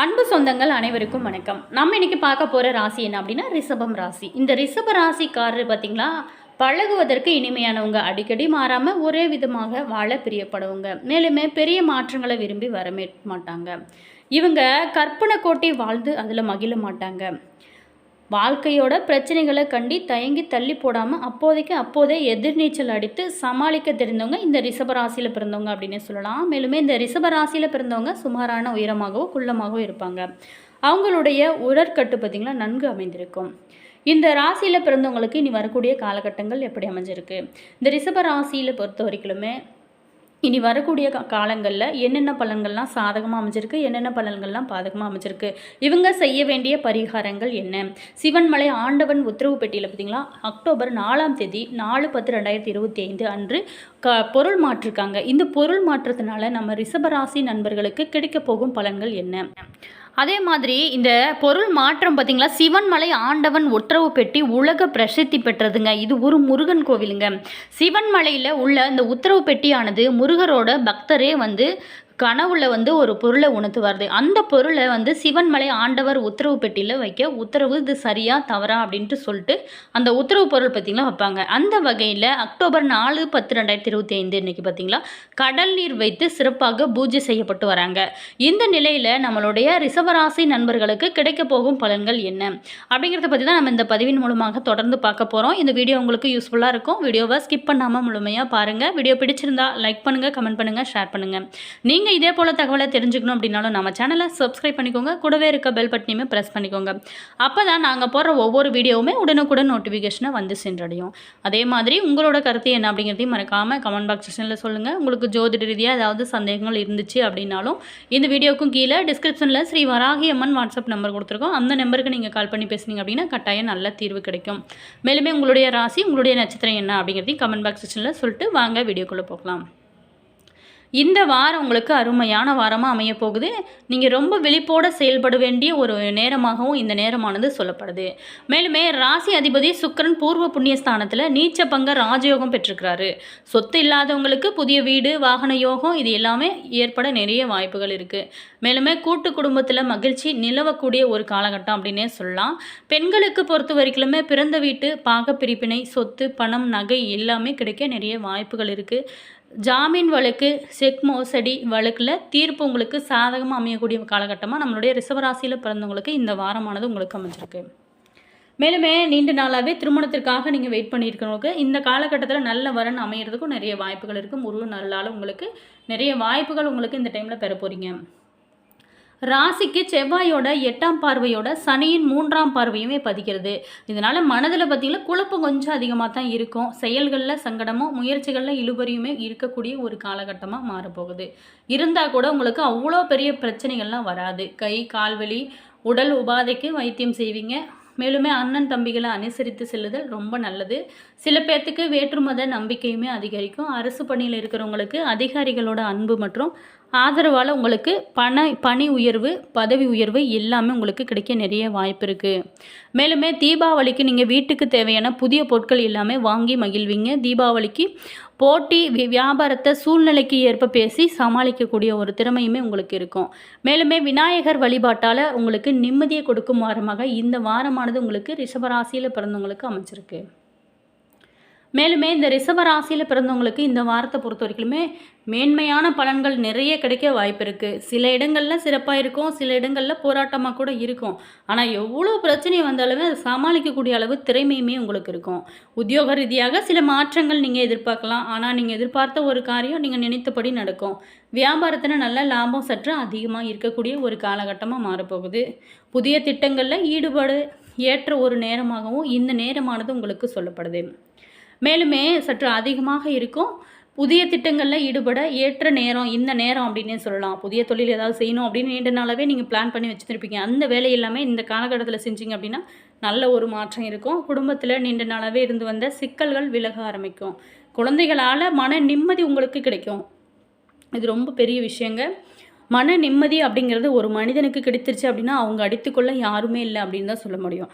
அன்பு சொந்தங்கள் அனைவருக்கும் வணக்கம். நம்ம இன்னைக்கு பார்க்க போகிற ராசி என்ன அப்படின்னா ரிஷபம் ராசி. இந்த ரிஷப ராசிக்காரர் பார்த்திங்களா, பழகுவதற்கு இனிமையானவங்க, அடிக்கடி மாறாமல் ஒரே விதமாக வாழ பிரியப்படுவங்க, மேலுமே பெரிய மாற்றங்களை விரும்பி வரவே மாட்டாங்க. இவங்க கற்பனை கோட்டை வாழ்ந்து அதில் மகிழ மாட்டாங்க. வாழ்க்கையோட பிரச்சனைகளை கண்டி தயங்கி தள்ளி போடாமல் அப்போதே எதிர்நீச்சல் அடித்து சமாளிக்க தெரிந்தவங்க இந்த ரிஷபராசியில் பிறந்தவங்க அப்படின்னு சொல்லலாம். மேலுமே இந்த ரிஷபராசியில் பிறந்தவங்க சுமாரான உயரமாகவோ குள்ளமாகவோ இருப்பாங்க. அவங்களுடைய உடற்கட்டு பார்த்திங்கன்னா நன்கு அமைந்திருக்கும். இந்த ராசியில் பிறந்தவங்களுக்கு இனி வரக்கூடிய காலகட்டங்கள் எப்படி அமைஞ்சிருக்கு, இந்த ரிஷப ராசியில் பொறுத்த வரைக்குமே இனி வரக்கூடிய காலங்களில் என்னென்ன பலன்கள்லாம் சாதகமாக அமைஞ்சிருக்கு, என்னென்ன பலன்கள்லாம் பாதகமாக அமைஞ்சிருக்கு, இவங்க செய்ய வேண்டிய பரிகாரங்கள் என்ன. சிவன்மலை ஆண்டவன் உத்தரவு பெட்டியில் பார்த்திங்களா, அக்டோபர் 4ஆம் தேதி 4/10/2025 அன்று பொருள் மாற்றிருக்காங்க. இந்த பொருள் மாற்றத்தினால நம்ம ரிஷபராசி நண்பர்களுக்கு கிடைக்க போகும் பலன்கள் என்ன. அதே மாதிரி இந்த பொருள் மாற்றம் பார்த்திங்களா, சிவன்மலை ஆண்டவன் உத்தரவு பெட்டி உலக பிரசித்தி பெற்றதுங்க. இது ஒரு முருகன் கோவிலுங்க. சிவன்மலையில் உள்ள இந்த உத்தரவு பெட்டியானது முருகரோட பக்தரே கனவுல ஒரு பொருளை உணர்த்துவார். அந்த பொருளை சிவன்மலை ஆண்டவர் உத்தரவு பெட்டியில் வைக்க உத்தரவு இது சரியா தவறா அப்படின்ட்டு சொல்லிட்டு அந்த உத்தரவு பொருள் பார்த்திங்களா வைப்பாங்க. அந்த வகையில் அக்டோபர் 4/10/2025 இன்னைக்கு பார்த்திங்களா கடல் நீர் வைத்து சிறப்பாக பூஜை செய்யப்பட்டு வராங்க. இந்த நிலையில் நம்மளுடைய ரிஷபராசி நண்பர்களுக்கு கிடைக்க போகும் பலன்கள் என்ன அப்படிங்கிறத பற்றி தான் நம்ம இந்த பதிவின் மூலமாக தொடர்ந்து பார்க்க போகிறோம். இந்த வீடியோ உங்களுக்கு யூஸ்ஃபுல்லாக இருக்கும். வீடியோவை ஸ்கிப் பண்ணாமல் முழுமையாக பாருங்கள். வீடியோ பிடிச்சிருந்தா லைக் பண்ணுங்கள், கமெண்ட் பண்ணுங்கள், ஷேர் பண்ணுங்கள். நீங்கள் இதே போல் தகவலை தெரிஞ்சுக்கணும் அப்படின்னாலும் நம்ம சேனலை சப்ஸ்கிரைப் பண்ணிக்கோங்க. கூடவே இருக்க பெல் பட்டனையுமே ப்ரெஸ் பண்ணிக்கோங்க. அப்போ தான் நாங்கள் போடுற ஒவ்வொரு வீடியோவுமே உடனுக்குடன் நோட்டிஃபிகேஷனை சென்றடையும். அதே மாதிரி உங்களோட கருத்து என்ன அப்படிங்கிறதையும் மறக்காமல் கமெண்ட் பாக்ஸ் செக்ஷனில் சொல்லுங்கள். உங்களுக்கு ஜோதிட ரீதியாக ஏதாவது சந்தேகங்கள் இருந்துச்சு அப்படின்னாலும் இந்த வீடியோக்கும் கீழே டிஸ்கிரிப்ஷனில் ஸ்ரீ வராகி அம்மன் வாட்ஸ்அப் நம்பர் கொடுத்துருக்கோம். அந்த நம்பருக்கு நீங்கள் கால் பண்ணி பேசுனீங்க அப்படின்னா கட்டாயம் நல்ல தீர்வு கிடைக்கும். மேலுமே உங்களுடைய ராசி, உங்களுடைய நட்சத்திரம் என்ன அப்படிங்கிறதையும் கமெண்ட் பாக்ஸ் செக்ஷனில் சொல்லிட்டு வாங்க வீடியோக்குள்ளே போகலாம். இந்த வாரம் உங்களுக்கு அருமையான வாரமாக அமைய போகுது. நீங்கள் ரொம்ப விழிப்போடு செயல்பட வேண்டிய ஒரு நேரமாகவும் இந்த நேரமானது சொல்லப்படுது. மேலுமே ராசி அதிபதி சுக்கிரன் பூர்வ புண்ணியஸ்தானத்தில் நீச்ச பங்க ராஜயோகம் பெற்றிருக்கிறாரு. சொத்து இல்லாதவங்களுக்கு புதிய வீடு, வாகன யோகம் இது எல்லாமே ஏற்பட நிறைய வாய்ப்புகள் இருக்குது. மேலுமே கூட்டு குடும்பத்தில் மகிழ்ச்சி நிலவக்கூடிய ஒரு காலகட்டம் அப்படின்னே சொல்லலாம். பெண்களுக்கு பொறுத்த வரைக்குமே பிறந்த வீட்டு பாகப்பிரிப்பினை, சொத்து, பணம், நகை எல்லாமே கிடைக்க நிறைய வாய்ப்புகள் இருக்குது. ஜாமீன் வழக்கு, செக் மோசடி வழக்கில் தீர்ப்பு உங்களுக்கு சாதகமாக அமையக்கூடிய காலகட்டமாக நம்மளுடைய ரிஷபராசியில் பிறந்தவங்களுக்கு இந்த வாரமானது உங்களுக்கு அமைஞ்சிருக்கு. மேலுமே நீண்ட நாளாகவே திருமணத்திற்காக நீங்கள் வெயிட் பண்ணியிருக்கிறவங்களுக்கு இந்த காலகட்டத்தில் நல்ல வரன் அமைகிறதுக்கும் நிறைய வாய்ப்புகள் இருக்குது. முருகன் நல்லால் உங்களுக்கு நிறைய வாய்ப்புகள் உங்களுக்கு இந்த டைமில் பெற போகிறீங்க. ராசிக்கு செவ்வாயோட 8ஆம் பார்வையோட சனியின் 3ஆம் பார்வையுமே பதிக்கிறது. இதனால் மனதில் பார்த்திங்கன்னா குழப்பம் கொஞ்சம் அதிகமாக தான் இருக்கும். செயல்களில் சங்கடமும் முயற்சிகளில் இழுபறியுமே இருக்கக்கூடிய ஒரு காலகட்டமாக மாறப்போகுது. இருந்தால் கூட உங்களுக்கு அவ்வளோ பெரிய பிரச்சனைகள்லாம் வராது. கை கால் வலி, உடல் உபாதைக்கு வைத்தியம் செய்வீங்க. மேலுமே அண்ணன் தம்பிகளை அனுசரித்து செல்லுதல் ரொம்ப நல்லது. சில பேர்த்துக்கு வேற்றுமத நம்பிக்கையுமே அதிகரிக்கும். அரசு பணியில் இருக்கிறவங்களுக்கு அதிகாரிகளோட அன்பு மற்றும் ஆதரவால் உங்களுக்கு பணி உயர்வு, பதவி உயர்வு எல்லாமே உங்களுக்கு கிடைக்க நிறைய வாய்ப்பு இருக்குது. மேலுமே தீபாவளிக்கு நீங்கள் வீட்டுக்கு தேவையான புதிய பொருட்கள் எல்லாமே வாங்கி மகிழ்வீங்க. தீபாவளிக்கு போட்டி வியாபாரத்தை சூழ்நிலைக்கு ஏற்ப பேசி சமாளிக்கக்கூடிய ஒரு திறமையுமே உங்களுக்கு இருக்கும். மேலுமே விநாயகர் வழிபாட்டால் உங்களுக்கு நிம்மதியை கொடுக்கும் வாரமாக இந்த வாரமானது உங்களுக்கு ரிஷபராசியில் பிறந்தவங்களுக்கு அமைச்சிருக்கு. மேலுமே இந்த ரிஷபராசியில் பிறந்தவங்களுக்கு இந்த வாரத்தை பொறுத்த வரைக்குமே மேன்மையான பலன்கள் நிறைய கிடைக்க வாய்ப்பு இருக்குது. சில இடங்களில் சிறப்பாக இருக்கும், சில இடங்களில் போராட்டமாக கூட இருக்கும். ஆனால் எவ்வளோ பிரச்சனை வந்தாலுமே அதை சமாளிக்கக்கூடிய அளவு திறமையுமே உங்களுக்கு இருக்கும். உத்தியோக ரீதியாக சில மாற்றங்கள் நீங்கள் எதிர்பார்க்கலாம். ஆனால் நீங்கள் எதிர்பார்த்த ஒரு காரியம் நீங்கள் நினைத்தபடி நடக்கும். வியாபாரத்தில் நல்ல லாபம் சற்று அதிகமாக இருக்கக்கூடிய ஒரு காலகட்டமாக மாறப்போகுது. புதிய திட்டங்களில் ஈடுபாடு ஏற்ற ஒரு நேரமாகவும் இந்த நேரமானது உங்களுக்கு சொல்லப்படுது. மேலுமே சற்று அதிகமாக இருக்கும். புதிய திட்டங்களில் ஈடுபட ஏற்ற நேரம் இந்த நேரம் அப்படின்னே சொல்லலாம். புதிய தொழில் ஏதாவது செய்யணும் அப்படின்னு நீண்ட நாளாகவே நீங்கள் பிளான் பண்ணி வச்சுருப்பீங்க. அந்த வேலை எல்லாமே இந்த காலகட்டத்தில் செஞ்சீங்க அப்படின்னா நல்ல ஒரு மாற்றம் இருக்கும். குடும்பத்தில் நீண்ட நாளாகவே இருந்து வந்த சிக்கல்கள் விலக ஆரம்பிக்கும். குழந்தைகளால் மன நிம்மதி உங்களுக்கு கிடைக்கும். இது ரொம்ப பெரிய விஷயங்க. மன நிம்மதி அப்படிங்கிறது ஒரு மனிதனுக்கு கிடைத்திருச்சு அப்படின்னா அவங்க அடித்துக்கொள்ள யாருமே இல்லை அப்படின்னு தான் சொல்ல முடியும்.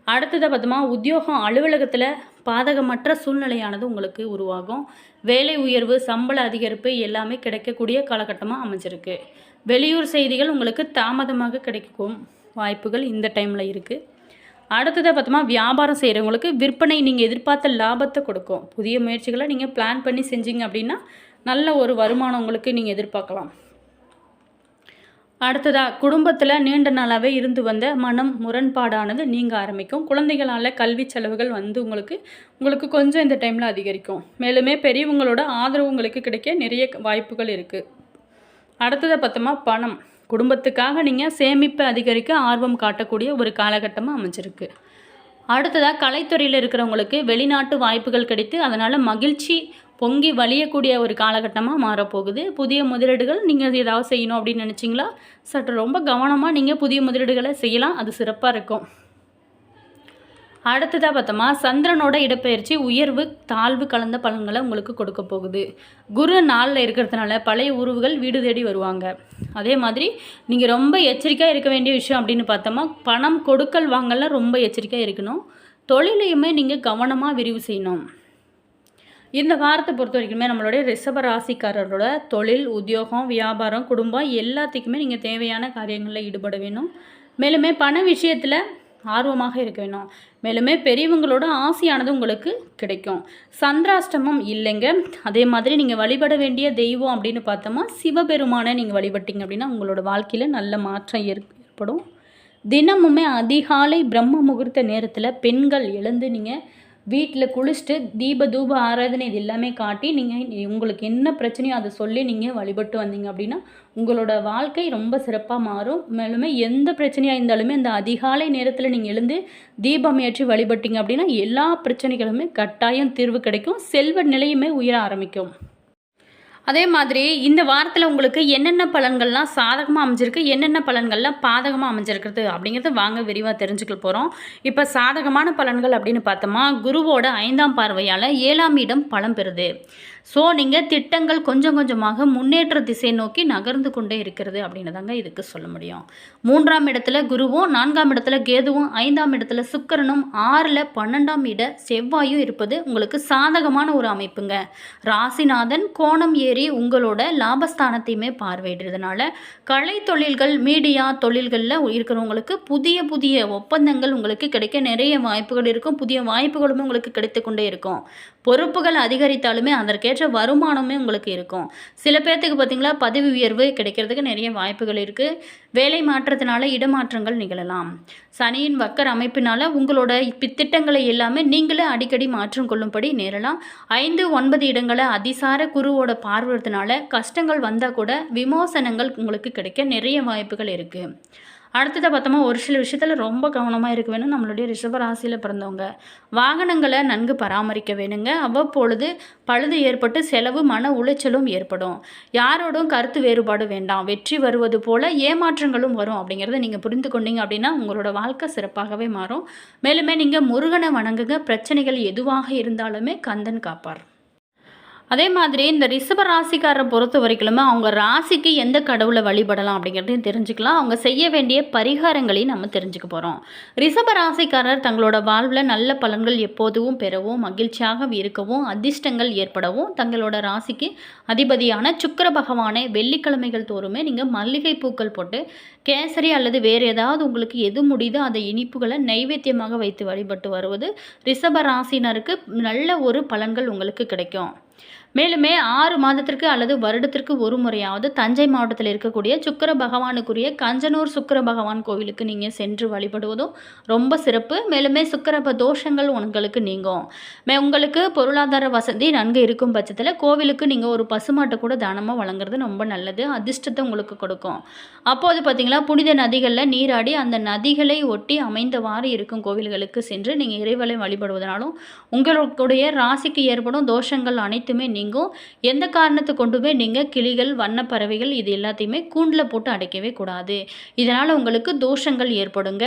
அடுத்ததை பார்த்தோமா, உத்தியோகம் அலுவலகத்தில் பாதகமற்ற சூழ்நிலையானது உங்களுக்கு உருவாகும். வேலை உயர்வு, சம்பள அதிகரிப்பு எல்லாமே கிடைக்கக்கூடிய காலகட்டமாக அமைஞ்சிருக்கு. வெளியூர் செய்திகள் உங்களுக்கு தாமதமாக கிடைக்கும் வாய்ப்புகள் இந்த டைமில் இருக்குது. அடுத்ததாக பார்த்தோமா, வியாபாரம் செய்கிறவங்களுக்கு விற்பனை நீங்கள் எதிர்பார்த்த லாபத்தை கொடுக்கும். புதிய முயற்சிகளை நீங்கள் பிளான் பண்ணி செஞ்சீங்க அப்படின்னா நல்ல ஒரு வருமானம் உங்களுக்கு நீங்கள் எதிர்பார்க்கலாம். அடுத்ததாக குடும்பத்தில் நீண்ட நாளாகவே இருந்து வந்த மனம் முரண்பாடானது நீங்கள் ஆரம்பிக்கும். குழந்தைகளால் கல்வி செலவுகள் வந்து உங்களுக்கு கொஞ்சம் இந்த டைமில் அதிகரிக்கும். மேலுமே பெரியவங்களோட ஆதரவு உங்களுக்கு கிடைக்க நிறைய வாய்ப்புகள் இருக்குது. அடுத்ததாக பார்த்தோமா, பணம் குடும்பத்துக்காக நீங்கள் சேமிப்பை அதிகரிக்க ஆர்வம் காட்டக்கூடிய ஒரு காலகட்டமாக அமைஞ்சிருக்கு. அடுத்ததாக கலைத்துறையில் இருக்கிறவங்களுக்கு வெளிநாட்டு வாய்ப்புகள் கிடைத்து அதனால் மகிழ்ச்சி பொங்கி வழியக்கூடிய ஒரு காலகட்டமாக மாறப்போகுது. புதிய முதலீடுகள் நீங்கள் ஏதாவது செய்யணும் அப்படின்னு நினச்சிங்களா, சற்று ரொம்ப கவனமாக நீங்கள் புதிய முதலீடுகளை செய்யலாம், அது சிறப்பாக இருக்கும். அடுத்ததாக பார்த்தோமா, சந்திரனோட இடப்பெயர்ச்சி உயர்வு தாழ்வு கலந்த பலன்களை உங்களுக்கு கொடுக்க போகுது. குரு நாளில் இருக்கிறதுனால பழைய உறவுகள் வீடு தேடி வருவாங்க. அதே மாதிரி நீங்கள் ரொம்ப எச்சரிக்கையாக இருக்க வேண்டிய விஷயம் அப்படின்னு பார்த்தோமா, பணம் கொடுக்கல் வாங்கலாம் ரொம்ப எச்சரிக்கையாக இருக்கணும். தொழிலையுமே நீங்கள் கவனமாக விரிவு செய்யணும். இந்த வாரத்தை பொறுத்த வரைக்குமே நம்மளுடைய ரிஷப ராசிக்காரரோட தொழில், உத்தியோகம், வியாபாரம், குடும்பம் எல்லாத்துக்குமே நீங்கள் தேவையான காரியங்களில் ஈடுபட வேணும். மேலுமே பண விஷயத்தில் ஆர்வமாக இருக்க வேணும். மேலுமே பெரியவங்களோட ஆசையானது உங்களுக்கு கிடைக்கும். சந்திராஷ்டமம் இல்லைங்க. அதே மாதிரி நீங்கள் வழிபட வேண்டிய தெய்வம் அப்படின்னு பார்த்தோமா, சிவபெருமானை நீங்கள் வழிபட்டீங்க அப்படின்னா உங்களோட வாழ்க்கையில் நல்ல மாற்றம் ஏற்படும். தினமுமே அதிகாலை பிரம்ம முகூர்த்த நேரத்தில் பெண்கள் எழுந்து நீங்கள் வீட்டில் குளிச்சுட்டு தீப தூப ஆராதனை இது எல்லாமே காட்டி நீங்கள் உங்களுக்கு என்ன பிரச்சனையோ அதை சொல்லி நீங்கள் வழிபட்டு வந்தீங்க அப்படின்னா உங்களோட வாழ்க்கை ரொம்ப சிறப்பாக மாறும். மேலுமே எந்த பிரச்சனையாக இருந்தாலுமே அந்த அதிகாலை நேரத்தில் நீங்கள் எழுந்து தீபம் ஏற்றி வழிபட்டீங்க அப்படின்னா எல்லா பிரச்சனைகளுமே கட்டாயம் தீர்வு கிடைக்கும். செல்வ நிலையுமே உயர ஆரம்பிக்கும். அதே மாதிரி இந்த வாரத்தில் உங்களுக்கு என்னென்ன பலன்கள்லாம் சாதகமாக அமைஞ்சிருக்கு, என்னென்ன பலன்கள்லாம் பாதகமாக அமைஞ்சிருக்கிறது அப்படிங்கிறத வாங்க விரிவாக தெரிஞ்சுக்க போகிறோம். இப்போ சாதகமான பலன்கள் அப்படின்னு பார்த்தோமா, குருவோட 5ஆம் பார்வையால் 7ஆம் இடம் பலம் பெறுது. ஸோ நீங்கள் திட்டங்கள் கொஞ்சம் கொஞ்சமாக முன்னேற்ற திசை நோக்கி நகர்ந்து கொண்டே இருக்கிறது அப்படின்னு தாங்க இதுக்கு சொல்ல முடியும். 3ஆம் இடத்துல குருவும், 4ஆம் இடத்துல கேதுவும், 5ஆம் இடத்துல சுக்கிரனும், 6ல் 12ஆம் இட செவ்வாயும் இருப்பது உங்களுக்கு சாதகமான ஒரு அமைப்புங்க. ராசிநாதன் கோணம் ஏறி உங்களோட லாபஸ்தானத்தையுமே பார்வையிடுறதுனால கலை தொழில்கள், மீடியா தொழில்களில் இருக்கிறவங்களுக்கு புதிய புதிய ஒப்பந்தங்கள் உங்களுக்கு கிடைக்க நிறைய வாய்ப்புகள் இருக்கும். புதிய வாய்ப்புகளுமே உங்களுக்கு கிடைத்து கொண்டே இருக்கும். பொறுப்புகள் அதிகரித்தாலுமே அதற்கேற்ற வருமானமே உங்களுக்கு இருக்கும். சில பேர்த்துக்கு பார்த்தீங்களா பதவி உயர்வு கிடைக்கிறதுக்கு நிறைய வாய்ப்புகள் இருக்குது. வேலை மாற்றத்தினால இடமாற்றங்கள் நிகழலாம். சனியின் வக்கர அமைப்பினால உங்களோட திட்டங்களை எல்லாமே நீங்களே அடிக்கடி மாற்றம் கொள்ளும்படி நேரலாம். 5, 9 இடங்களை அதிசார குருவோட பார்வையினால கஷ்டங்கள் வந்தால் கூட விமோசனங்கள் உங்களுக்கு கிடைக்க நிறைய வாய்ப்புகள் இருக்குது. அடுத்ததை பார்த்தோமா, ஒரு சில விஷயத்தில் ரொம்ப கவனமாக இருக்க வேணும். நம்மளுடைய ரிஷப ராசியில் பிறந்தவங்க வாகனங்களை நன்கு பராமரிக்க வேணுங்க. அவ்வப்பொழுது பழுது ஏற்பட்டு செலவு மன உளைச்சலும் ஏற்படும். யாரோடும் கருத்து வேறுபாடு வேண்டாம். வெற்றி வருவது போல ஏமாற்றங்களும் வரும் அப்படிங்கிறத நீங்கள் புரிந்து கொண்டீங்க அப்படின்னா உங்களோட வாழ்க்கை சிறப்பாகவே மாறும். மேலுமே நீங்கள் முருகனை வணங்குங்க. பிரச்சனைகள் எதுவாக இருந்தாலுமே கந்தன் காப்பார். அதே மாதிரி இந்த ரிஷப ராசிக்காரரை பொறுத்த வரைக்குமே அவங்க ராசிக்கு எந்த கடவுளை வழிபடலாம் அப்படிங்கிறதையும் தெரிஞ்சுக்கலாம். அவங்க செய்ய வேண்டிய பரிகாரங்களையும் நம்ம தெரிஞ்சுக்க போகிறோம். ரிஷப ராசிக்காரர் தங்களோட வாழ்வில் நல்ல பலன்கள் எப்போதும் பெறவும், மகிழ்ச்சியாக இருக்கவும், அதிர்ஷ்டங்கள் ஏற்படவும் தங்களோட ராசிக்கு அதிபதியான சுக்கிர பகவானை வெள்ளிக்கிழமைகள் தோறுமே நீங்கள் மல்லிகை பூக்கள் போட்டு கேசரி அல்லது வேறு ஏதாவது உங்களுக்கு எது முடியுதோ அதை இனிப்புகளை நைவேத்தியமாக வைத்து வழிபட்டு வருவது ரிஷப ராசினருக்கு நல்ல ஒரு பலன்கள் உங்களுக்கு கிடைக்கும். மேலுமே 6 மாதத்திற்கு அல்லது வருடத்திற்கு ஒரு முறையாவது தஞ்சை மாவட்டத்தில் இருக்கக்கூடிய சுக்கிர பகவானுக்குரிய கஞ்சனூர் சுக்கிர பகவான் கோவிலுக்கு நீங்கள் சென்று வழிபடுவதும் ரொம்ப சிறப்பு. மேலுமே சுக்கிர தோஷங்கள் உங்களுக்கு நீங்கும். உங்களுக்கு பொருளாதார வசதி நன்கு இருக்கும் பட்சத்தில் கோவிலுக்கு நீங்கள் ஒரு பசுமாட்டை கூட தானமாக வழங்குறது ரொம்ப நல்லது. அதிர்ஷ்டத்தை உங்களுக்கு கொடுக்கும். அப்போது பார்த்தீங்களா புனித நதிகளில் நீராடி அந்த நதிகளை ஒட்டி அமைந்தவாறு இருக்கும் கோவில்களுக்கு சென்று நீங்கள் இறைவனை வழிபடுவதனாலும் உங்களுடைய ராசிக்கு ஏற்படும் தோஷங்கள் அனைத்துமே நீங்கும். எந்த காரணத்தை கொண்டுமே நீங்கள் கிளிகள், வண்ணப்பறவைகள் இது எல்லாத்தையுமே கூண்டில் போட்டு அடைக்கவே கூடாது. இதனால் உங்களுக்கு தோஷங்கள் ஏற்படுங்க.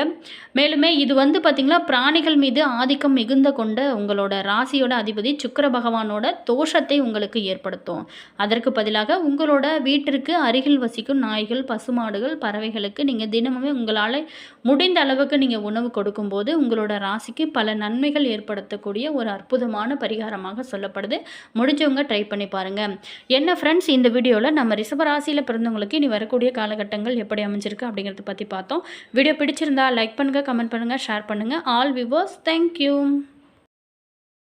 மேலுமே இது பார்த்திங்களா பிராணிகள் மீது ஆதிக்கம் மிகுந்த கொண்ட உங்களோட ராசியோட அதிபதி சுக்கிர பகவானோட தோஷத்தை உங்களுக்கு ஏற்படுத்தும். அதற்கு பதிலாக உங்களோட வீட்டிற்கு அருகில் வசிக்கும் நாய்கள், பசுமாடுகள், பறவைகளுக்கு நீங்கள் தினமுமே உங்களால் முடிந்த அளவுக்கு நீங்கள் உணவு கொடுக்கும்போது உங்களோட ராசிக்கு பல நன்மைகள் ஏற்படுத்தக்கூடிய ஒரு அற்புதமான பரிகாரமாக சொல்லப்படுது. முடிஞ்சவங்க பிடிச்சிருந்தாங்க ட்ரை பண்ணி பாருங்கள். என்ன ஃப்ரெண்ட்ஸ், இந்த வீடியோவில் நம்ம ரிஷப ராசியில் பிறந்தவங்களுக்கு இனி வரக்கூடிய காலகட்டங்கள் எப்படி அமைஞ்சிருக்கு அப்படிங்கிறத பற்றி பார்த்தோம். வீடியோ பிடிச்சிருந்தா லைக் பண்ணுங்கள், கமெண்ட் பண்ணுங்கள், ஷேர் பண்ணுங்கள். All viewers, thank you.